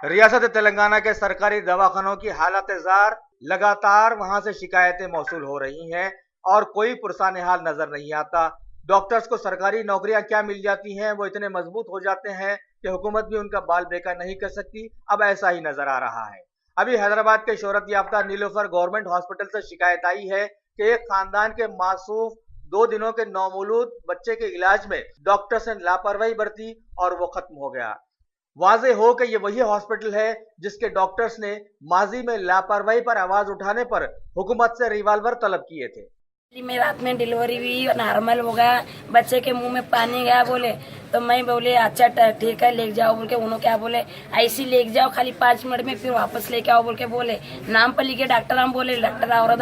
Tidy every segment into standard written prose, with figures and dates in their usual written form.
रियासत तेलंगाना के सरकारी दवाखानों की हालत जार, लगातार वहां से शिकायतें मौसूल हो रही हैं और कोई पुरसाने हाल नजर नहीं आता। डॉक्टर्स को सरकारी नौकरियां क्या मिल जाती हैं, वो इतने मजबूत हो जाते हैं कि हुकूमत भी उनका बाल बेका नहीं कर सकती। अब ऐसा ही नजर आ रहा है। अभी हैदराबाद के शोहरत याफ्ता नीलोफर गवर्नमेंट हॉस्पिटल से शिकायत आई है कि एक खानदान के मासूम 2 दिनों के नौमौलूद बच्चे के इलाज में डॉक्टर्स ने लापरवाही बरती और वो खत्म हो गया। वाज़े हो कि ये वही हॉस्पिटल है जिसके डॉक्टर्स ने माजी में लापरवाही पर आवाज उठाने पर हुकूमत से रिवाल्वर तलब किए थे। में रात में डिलीवरी भी नॉर्मल हो गया, बच्चे के मुंह में पानी गया बोले तो मैं बोले अच्छा ठीक है ले जाओ बोल के, उन्होंने क्या बोले ऐसी ले जाओ खाली 5 मिनट में फिर वापस लेके आओ बोल के बोले। नाम पर लिखे डॉक्टर, हम बोले डॉक्टर और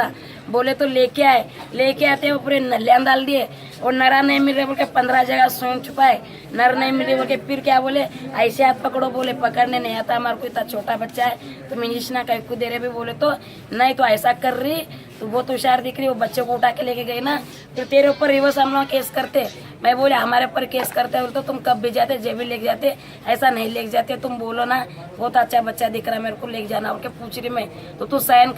बोले तो लेके आते वो पूरे नलियां डाल दिए और नरा नहीं मिल रहे बोल के 15 जगह सोन छुपाए, नर नहीं मिले बोल के फिर क्या बोले ऐसे हाथ पकड़ो बोले, पकड़ने नहीं आता हमारे को, इतना छोटा बच्चा है तो इंजेक्शन कहीं को दे रहे भी बोले तो नहीं तो ऐसा कर रही तो बहुत होशियार दिख रही, वो बच्चे को उठा के लेके गई ना फिर तेरे ऊपर रिवर्स हम लोग केस करते। मैं बोले हमारे ऊपर केस करते बोले तो तुम कब भी जाते जे भी लेके जाते, ऐसा नहीं लेके जाते, तुम बोलो ना बहुत अच्छा बच्चा दिख रहा है मेरे को लेके जाना बोल के पूछ रही मैं, तो तू साइन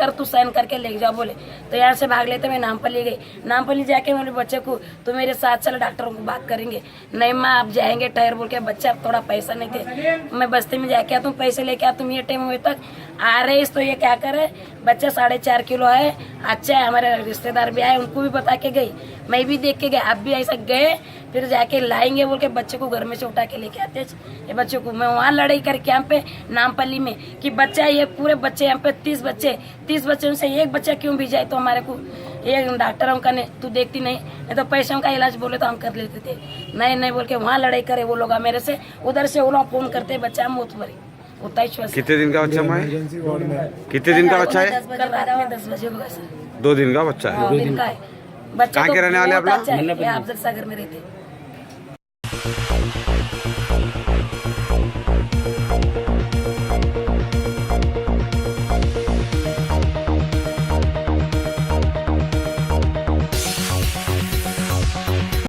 करके लेके जाओ बोले। तो यहाँ से भाग लेते मैं नामपल्ली गई, नामपल्ली जाके बोले बच्चे को तो मेरे साथ चल डॉक्टरों को बात करेंगे, नहीं माँ आप जाएंगे ठहर बोल के, बच्चा थोड़ा पैसा नहीं थे, मैं बस्ती में जाके तुम पैसे लेके आ, तुम ये टाइम हुए तक आ रहे इस तो ये क्या करे, बच्चा 4.5 किलो है, अच्छा है, हमारे रिश्तेदार भी आए उनको भी बता के गई, मैं भी देख के गए, आप भी ऐसा गए फिर जाके लाएंगे बोल के बच्चे को घर में से उठा के लेके आते ये बच्चे को। मैं वहाँ लड़ाई करके यहाँ पे नामपल्ली में कि बच्चा ये पूरे बच्चे यहाँ पे 30 बच्चे उनसे एक बच्चा क्यों भी जाए तो हमारे को एक डॉक्टर का नहीं तू देखती नहीं तो पैसों का इलाज बोले तो हम कर लेते थे, नहीं बोल के वहाँ लड़ाई करे वो लोग मेरे से, उधर से वो लोग फोन करते बच्चा मौत भरी होता ही। कितने दिन का बच्चा है? कितने दिन का बच्चा है? कल रात में 10 बजे होगा सर। 2 दिन का बच्चा है। 2 दिन का है बच्चा। कहाँ के रहने वाले आप लोग? अफजल सागर में रहते।